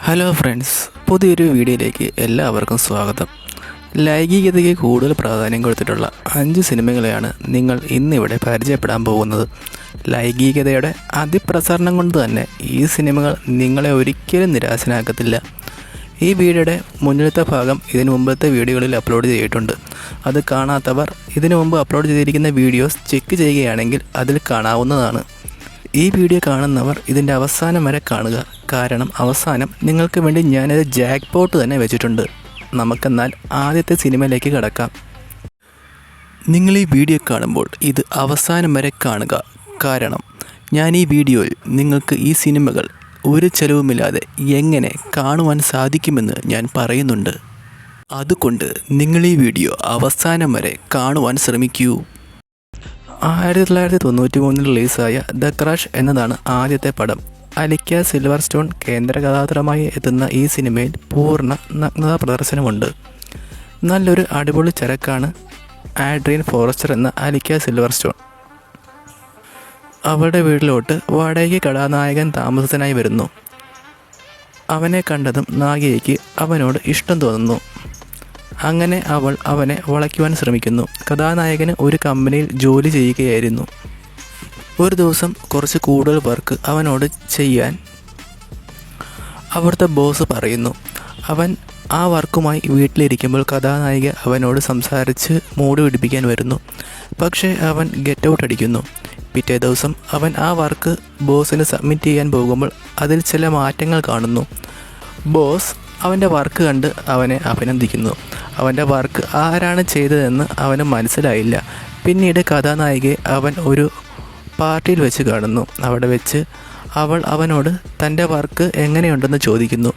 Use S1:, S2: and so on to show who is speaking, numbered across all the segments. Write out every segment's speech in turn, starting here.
S1: Hello friends, പുതിയൊരു വീഡിയോയിലേക്ക് എല്ലാവർക്കും സ്വാഗതം. ലൈംഗികതയ്ക്ക് കൂടുതൽ പ്രാധാന്യം കൊടുത്തിട്ടുള്ള 5 സിനിമകളെയാണ് നിങ്ങൾ ഇന്നിവിടെ പരിചയപ്പെടാൻ പോകുന്നത്. ലൈംഗികതയുടെ അതിപ്രസരണം കൊണ്ട് തന്നെ ഈ സിനിമകൾ നിങ്ങളെ ഒരിക്കലും നിരാശനാക്കത്തില്ല. ഈ വീഡിയോയുടെ മുന്നിലത്തെ ഭാഗം ഇതിനു മുമ്പത്തെ വീഡിയോകളിൽ അപ്ലോഡ് ചെയ്തിട്ടുണ്ട്. അത് കാണാത്തവർ ഇതിനു മുമ്പ് അപ്ലോഡ് ചെയ്തിരിക്കുന്ന വീഡിയോസ് ചെക്ക് ചെയ്യുകയാണെങ്കിൽ അതിൽ കാണാവുന്നതാണ്. ഈ വീഡിയോ കാണുന്നവർ ഇതിൻ്റെ അവസാനം വരെ കാണുക. കാരണം അവസാനം നിങ്ങൾക്ക് വേണ്ടി ഞാനത് ജാക്ക് പോട്ട് തന്നെ വെച്ചിട്ടുണ്ട്. നമുക്കെന്നാൽ ആദ്യത്തെ സിനിമയിലേക്ക് കടക്കാം. നിങ്ങൾ ഈ വീഡിയോ കാണുമ്പോൾ ഇത് അവസാനം വരെ കാണുക. കാരണം ഞാൻ ഈ വീഡിയോയിൽ നിങ്ങൾക്ക് ഈ സിനിമകൾ ഒരു ചെലവുമില്ലാതെ എങ്ങനെ കാണുവാൻ സാധിക്കുമെന്ന് ഞാൻ പറയുന്നുണ്ട്. അതുകൊണ്ട് നിങ്ങൾ ഈ വീഡിയോ അവസാനം വരെ കാണുവാൻ ശ്രമിക്കൂ. 1993 റിലീസായ ദ ക്രഷ് എന്നതാണ് ആദ്യത്തെ പടം. അലിക്ക സിൽവർസ്റ്റോൺ കേന്ദ്ര കഥാപാത്രമായി എത്തുന്ന ഈ സിനിമയിൽ പൂർണ്ണ നഗ്നതാ പ്രദർശനമുണ്ട്. നല്ലൊരു അടിപൊളി ചരക്കാണ് ആഡ്രിയൻ ഫോറസ്റ്റർ എന്ന അലിക്ക സിൽവർസ്റ്റോൺ. അവളുടെ വീട്ടിലോട്ട് വാടകയ്ക്ക് കഥാനായകൻ താമസത്തിനായി വരുന്നു. അവനെ കണ്ടതും നായികയ്ക്ക് അവനോട് ഇഷ്ടം തോന്നുന്നു. അങ്ങനെ അവൾ അവനെ വളയ്ക്കുവാൻ ശ്രമിക്കുന്നു. കഥാനായകന് ഒരു കമ്പനിയിൽ ജോലി ചെയ്യുകയായിരുന്നു. ഒരു ദിവസം കുറച്ച് കൂടുതൽ വർക്ക് അവനോട് ചെയ്യാൻ അവിടുത്തെ ബോസ് പറയുന്നു. അവൻ ആ വർക്കുമായി വീട്ടിലിരിക്കുമ്പോൾ കഥാനായിക അവനോട് സംസാരിച്ച് മൂഡ് പിടിപ്പിക്കാൻ വരുന്നു. പക്ഷേ അവൻ ഗെറ്റ് ഔട്ട് അടിക്കുന്നു. പിറ്റേ ദിവസം അവൻ ആ വർക്ക് ബോസിന് സബ്മിറ്റ് ചെയ്യാൻ പോകുമ്പോൾ അതിൽ ചില മാറ്റങ്ങൾ കാണുന്നു. ബോസ് അവൻ്റെ വർക്ക് കണ്ട് അവനെ അഭിനന്ദിക്കുന്നു. അവൻ്റെ വർക്ക് ആരാണ് ചെയ്തതെന്ന് അവന് മനസ്സിലായില്ല. പിന്നീട് കഥാനായികയെ അവൻ ഒരു പാർട്ടിയിൽ വെച്ച് കാണുന്നു. അവിടെ വെച്ച് അവൾ അവനോട് തൻ്റെ വർക്ക് എങ്ങനെയുണ്ടെന്ന് ചോദിക്കുന്നു.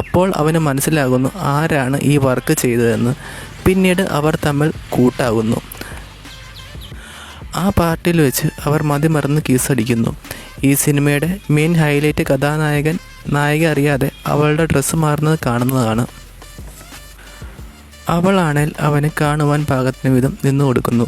S1: അപ്പോൾ അവന് മനസ്സിലാകുന്നു ആരാണ് ഈ വർക്ക് ചെയ്തതെന്ന്. പിന്നീട് അവർ തമ്മിൽ കൂട്ടാകുന്നു. ആ പാർട്ടിയിൽ വെച്ച് അവർ മതിമറന്ന് കിസ്സടിക്കുന്നു. ഈ സിനിമയുടെ മെയിൻ ഹൈലൈറ്റ് കഥാനായകൻ നായിക അറിയാതെ അവളുടെ ഡ്രസ്സ് മാറുന്നത് കാണുന്നതാണ്. അവളാണേൽ അവനെ കാണുവാൻ പാകത്തിന് വിധം നിന്നു കൊടുക്കുന്നു.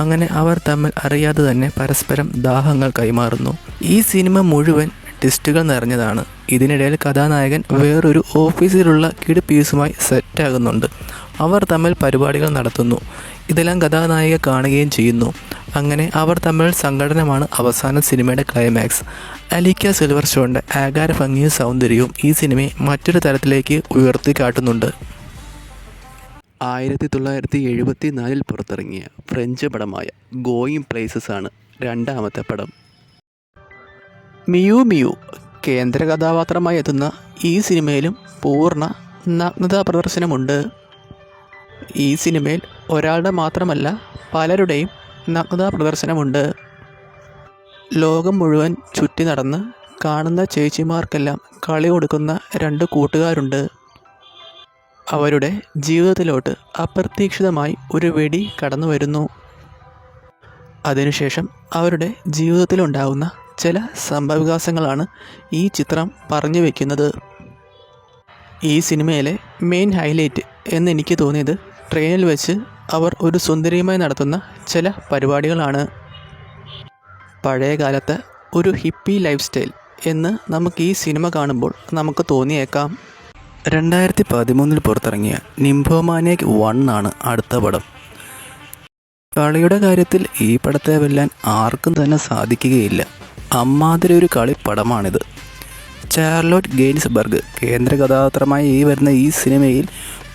S1: അങ്ങനെ അവർ തമ്മിൽ അറിയാതെ തന്നെ പരസ്പരം ദാഹങ്ങൾ കൈമാറുന്നു. ഈ സിനിമ മുഴുവൻ ട്വിസ്റ്റുകൾ നിറഞ്ഞതാണ്. ഇതിനിടയിൽ കഥാനായകൻ വേറൊരു ഓഫീസിലുള്ള കിഡ്പീസുമായി സെറ്റാകുന്നുണ്ട്. അവർ തമ്മിൽ പരിപാടികൾ നടത്തുന്നു. ഇതെല്ലാം കഥാനായിക കാണുകയും ചെയ്യുന്നു. അങ്ങനെ അവർ തമ്മിൽ സംഘടനമാണ് അവസാന സിനിമയുടെ ക്ലൈമാക്സ്. അലിക്ക സിൽവർസ്റ്റോണിൻ്റെ ആകാര ഭംഗിയും സൗന്ദര്യവും ഈ സിനിമയെ മറ്റൊരു തരത്തിലേക്ക് ഉയർത്തി കാട്ടുന്നുണ്ട്. 1974 പുറത്തിറങ്ങിയ ഫ്രഞ്ച് പടമായ ഗോയിങ് പ്ലേസസ് ആണ് രണ്ടാമത്തെ പടം. മിയു മിയു കേന്ദ്ര കഥാപാത്രമായി എത്തുന്ന ഈ സിനിമയിലും പൂർണ്ണ നഗ്നതാ പ്രദർശനമുണ്ട്. ഈ സിനിമയിൽ ഒരാളുടെ മാത്രമല്ല പലരുടെയും നഗ്നതാ പ്രദർശനമുണ്ട്. ലോകം മുഴുവൻ ചുറ്റി നടന്ന് കാണുന്ന ചേച്ചിമാർക്കെല്ലാം കളി കൊടുക്കുന്ന 2 കൂട്ടുകാരുണ്ട്. അവരുടെ ജീവിതത്തിലോട്ട് അപ്രതീക്ഷിതമായി ഒരു വെടി കടന്നു വരുന്നു. അതിനുശേഷം അവരുടെ ജീവിതത്തിലുണ്ടാകുന്ന ചില സംഭവവികാസങ്ങളാണ് ഈ ചിത്രം പറഞ്ഞു വയ്ക്കുന്നത്. ഈ സിനിമയിലെ മെയിൻ ഹൈലൈറ്റ് എന്നെനിക്ക് തോന്നിയത് ട്രെയിനിൽ വെച്ച് അവർ ഒരു സുന്ദരിയുമായി നടത്തുന്ന ചില പരിപാടികളാണ്. പഴയ കാലത്തെ ഒരു ഹിപ്പി ലൈഫ് സ്റ്റൈൽ എന്ന് നമുക്ക് ഈ സിനിമ കാണുമ്പോൾ നമുക്ക് തോന്നിയേക്കാം. 2013 പുറത്തിറങ്ങിയ നിംഫോമാനിയാക് 1 ആണ് അടുത്ത പടം. കളിയുടെ കാര്യത്തിൽ ഈ പടത്തെ വെല്ലാൻ ആർക്കും തന്നെ സാധിക്കുകയില്ല. അമ്മാതിരി ഒരു കളിപ്പടമാണിത്. ചാർലോട്ട് ഗെയിൻസ്ബർഗ് കേന്ദ്ര കഥാപാത്രമായി വരുന്ന ഈ സിനിമയിൽ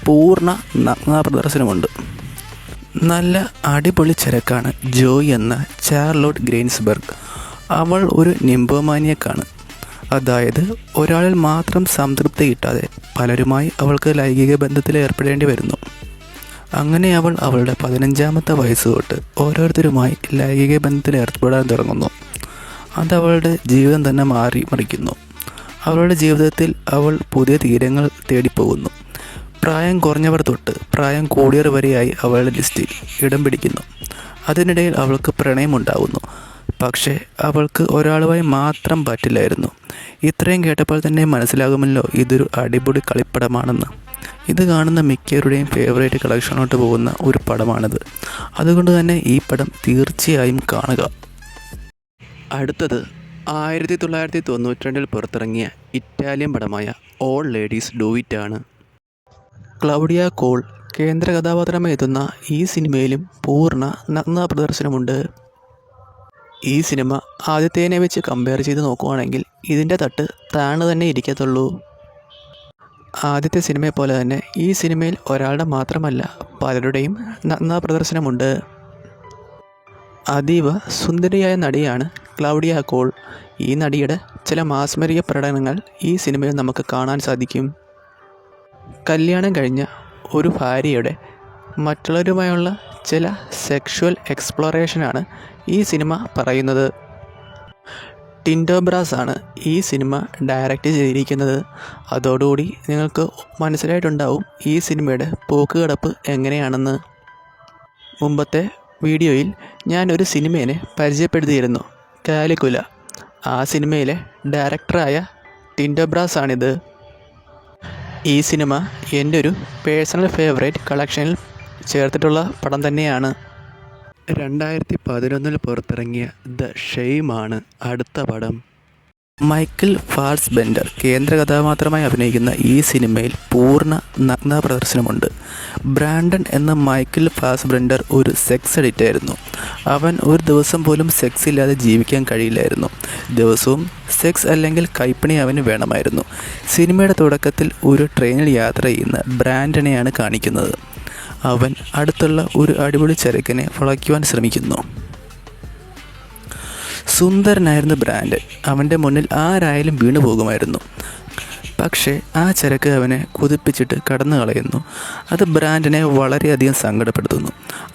S1: പൂർണ്ണ നഗ്നതാ പ്രദർശനമുണ്ട്. നല്ല അടിപൊളി ചരക്കാണ് ജോയ് എന്ന ചാർലോട്ട് ഗെയിൻസ്ബർഗ്. അവൾ ഒരു നിംഫോമാനിയാക്കാണ്. അതായത് ഒരാളിൽ മാത്രം സംതൃപ്തി കിട്ടാതെ പലരുമായി അവൾക്ക് ലൈംഗിക ബന്ധത്തിൽ ഏർപ്പെടേണ്ടി വരുന്നു. അങ്ങനെ അവൾ അവളുടെ 15ാമത്തെ വയസ്സ് തൊട്ട് ഓരോരുത്തരുമായി ലൈംഗിക ബന്ധത്തിൽ ഏർപ്പെടാൻ തുടങ്ങുന്നു. അതവളുടെ ജീവിതം തന്നെ മറിക്കുന്നു. അവളുടെ ജീവിതത്തിൽ അവൾ പുതിയ തീരങ്ങൾ തേടിപ്പോകുന്നു. പ്രായം കുറഞ്ഞവർ തൊട്ട് പ്രായം കൂടിയവർ വരെയായി അവളുടെ ലിസ്റ്റിൽ ഇടം പിടിക്കുന്നു. അതിനിടയിൽ അവൾക്ക് പ്രണയമുണ്ടാകുന്നു. പക്ഷേ അവൾക്ക് ഒരാളുമായി മാത്രം പറ്റില്ലായിരുന്നു. ഇത്രയും കേട്ടപ്പോൾ തന്നെ മനസ്സിലാകുമല്ലോ ഇതൊരു അടിപൊളി കളിപ്പടമാണെന്ന്. ഇത് കാണുന്ന മിക്കവരുടെയും ഫേവറേറ്റ് കളക്ഷനിലോട്ട് പോകുന്ന ഒരു പടമാണിത്. അതുകൊണ്ട് തന്നെ ഈ പടം തീർച്ചയായും കാണുക. അടുത്തത് 1992 പുറത്തിറങ്ങിയ ഇറ്റാലിയൻ പടമായ
S2: ഓൾ ലേഡീസ് ഡു ഇറ്റ് ആണ്.
S1: ക്ലൗഡിയ കോൾ കേന്ദ്ര കഥാപാത്രമായി എത്തുന്ന ഈ സിനിമയിലും പൂർണ്ണ നഗ്ന പ്രദർശനമുണ്ട്. ഈ സിനിമ ആദ്യത്തേനെ വെച്ച് കമ്പയർ ചെയ്ത് നോക്കുകയാണെങ്കിൽ ഇതിൻ്റെ തട്ട് താണു തന്നെ ഇരിക്കത്തുള്ളൂ. ആദ്യത്തെ സിനിമയെ പോലെ തന്നെ ഈ സിനിമയിൽ ഒരാളുടെ മാത്രമല്ല പലരുടെയും നഗ്ന പ്രദർശനമുണ്ട്. അതീവ സുന്ദരിയായ നടിയാണ് ക്ലൗഡിയ കോൾ. ഈ നടിയുടെ ചില മാസ്മരിക പ്രകടനങ്ങൾ ഈ സിനിമയിൽ നമുക്ക് കാണാൻ സാധിക്കും. കല്യാണം കഴിഞ്ഞ ഒരു ഭാര്യയുടെ മറ്റുള്ളവരുമായുള്ള ചില സെക്ഷുവൽ എക്സ്പ്ലോറേഷനാണ് ഈ സിനിമ പറയുന്നത്. ടിൻഡോ ബ്രാസ് ആണ് ഈ സിനിമ ഡയറക്റ്റ് ചെയ്തിരിക്കുന്നത്. അതോടുകൂടി നിങ്ങൾക്ക് മനസ്സിലായിട്ടുണ്ടാവും ഈ സിനിമയുടെ പോക്കുകിടപ്പ് എങ്ങനെയാണെന്ന്. മുമ്പത്തെ വീഡിയോയിൽ ഞാൻ ഒരു സിനിമയെ പരിചയപ്പെടുത്തിയിരുന്നു, കാലിക്കുല. ആ സിനിമയിലെ ഡയറക്ടറായ ടിൻഡോ ബ്രാസ് ആണിത്. ഈ സിനിമ എൻ്റെ ഒരു പേഴ്സണൽ ഫേവറേറ്റ് കളക്ഷനിൽ ചേർത്തിട്ടുള്ള പടം തന്നെയാണ്.
S2: 2011 പുറത്തിറങ്ങിയ ദ ഷെയിമാണ് അടുത്ത പടം.
S1: മൈക്കിൾ ഫാസ്ബെൻഡർ കേന്ദ്ര കഥാപാത്രമായി അഭിനയിക്കുന്ന ഈ സിനിമയിൽ പൂർണ്ണ നഗ്ന പ്രദർശനമുണ്ട്. ബ്രാൻഡൺ എന്ന മൈക്കിൾ ഫാസ്ബെൻഡർ ഒരു സെക്സ് അഡിക്റ്റ് ആയിരുന്നു. അവൻ ഒരു ദിവസം പോലും സെക്സ് ഇല്ലാതെ ജീവിക്കാൻ കഴിയില്ലായിരുന്നു. ദിവസവും സെക്സ് അല്ലെങ്കിൽ കൈപ്പണി അവന് വേണമായിരുന്നു. സിനിമയുടെ തുടക്കത്തിൽ ഒരു ട്രെയിനിൽ യാത്ര ചെയ്യുന്ന ബ്രാൻഡനെയാണ് കാണിക്കുന്നത്. അവൻ അടുത്തുള്ള ഒരു അടിപൊളി ചരക്കിനെ വളയ്ക്കുവാൻ ശ്രമിക്കുന്നു. സുന്ദരനായിരുന്നു ബ്രാൻഡൻ. അവൻ്റെ മുന്നിൽ ആരായാലും വീണു പോകുമായിരുന്നു. പക്ഷേ ആ ചരക്ക് അവനെ കുതിപ്പിച്ചിട്ട് കടന്നു കളയുന്നു. അത് ബ്രാൻഡനെ വളരെയധികം സങ്കടപ്പെടുത്തുന്നു.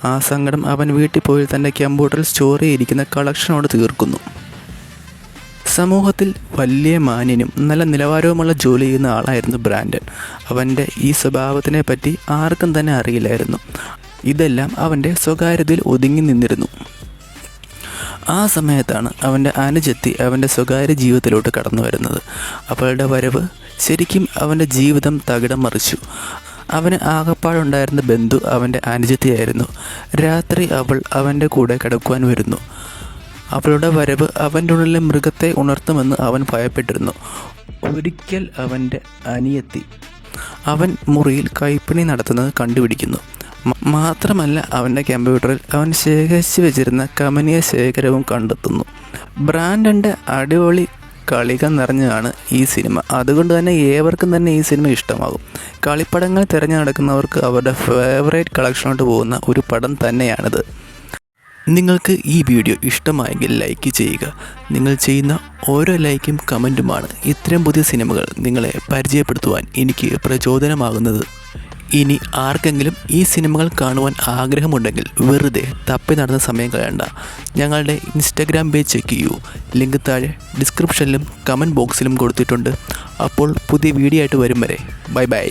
S1: ആ സങ്കടം അവൻ വീട്ടിൽ പോയി തൻ്റെ കമ്പ്യൂട്ടറിൽ സ്റ്റോർ ചെയ്തിരിക്കുന്ന കളക്ഷനോട് തീർക്കുന്നു. സമൂഹത്തിൽ വലിയ മാന്യനും നല്ല നിലവാരവുമുള്ള ജോലി ചെയ്യുന്ന ആളായിരുന്നു ബ്രാൻഡൻ. അവൻ്റെ ഈ സ്വഭാവത്തിനെ പറ്റി ആർക്കും തന്നെ അറിയില്ലായിരുന്നു. ഇതെല്ലാം അവൻ്റെ സ്വകാര്യതയിൽ ഒതുങ്ങി നിന്നിരുന്നു. ആ സമയത്താണ് അവൻ്റെ അനുജത്തി അവൻ്റെ സ്വകാര്യ ജീവിതത്തിലോട്ട് കടന്നു വരുന്നത്. അവളുടെ വരവ് ശരിക്കും അവൻ്റെ ജീവിതം തകിടം മറിച്ചു. അവന് ആകപ്പാടുണ്ടായിരുന്ന ബന്ധു അവൻ്റെ അനുജത്തിയായിരുന്നു. രാത്രി അവൾ അവൻ്റെ കൂടെ കിടക്കുവാൻ വരുന്നു. അവളുടെ വരവ് അവൻ്റെ ഉള്ളിലെ മൃഗത്തെ ഉണർത്തുമെന്ന് അവൻ ഭയപ്പെട്ടിരുന്നു. ഒരിക്കൽ അവൻ്റെ അനിയത്തി അവൻ മുറിയിൽ കൈപ്പണി നടത്തുന്നത് കണ്ടുപിടിക്കുന്നു. മാത്രമല്ല അവൻ്റെ കമ്പ്യൂട്ടറിൽ അവൻ ശേഖരിച്ച് വെച്ചിരുന്ന കമനീയ ശേഖരവും കണ്ടെത്തുന്നു. ബ്രാൻഡൻ്റെ അടിപൊളി കളികൾ നിറഞ്ഞതാണ് ഈ സിനിമ. അതുകൊണ്ട് തന്നെ ഏവർക്കും തന്നെ ഈ സിനിമ ഇഷ്ടമാകും. കളിപ്പടങ്ങൾ തിരഞ്ഞു നടക്കുന്നവർക്ക് അവരുടെ ഫേവറേറ്റ് കളക്ഷനോട്ട് പോകുന്ന ഒരു പടം തന്നെയാണിത്. നിങ്ങൾക്ക് ഈ വീഡിയോ ഇഷ്ടമായെങ്കിൽ ലൈക്ക് ചെയ്യുക. നിങ്ങൾ ചെയ്യുന്ന ഓരോ ലൈക്കും കമൻറ്റുമാണ് ഇത്തരം പുതിയ സിനിമകൾ നിങ്ങളെ പരിചയപ്പെടുത്തുവാൻ എനിക്ക് പ്രചോദനമാകുന്നത്. ഇനി ആർക്കെങ്കിലും ഈ സിനിമകൾ കാണുവാൻ ആഗ്രഹമുണ്ടെങ്കിൽ വെറുതെ തപ്പി നടന്ന സമയം കളയണ്ട. ഞങ്ങളുടെ ഇൻസ്റ്റാഗ്രാം പേജ് ചെക്ക് ചെയ്യൂ. ലിങ്ക് താഴെ ഡിസ്ക്രിപ്ഷനിലും കമൻറ്റ് ബോക്സിലും കൊടുത്തിട്ടുണ്ട്. അപ്പോൾ പുതിയ വീഡിയോ ആയിട്ട് വരും വരെ ബൈ ബൈ.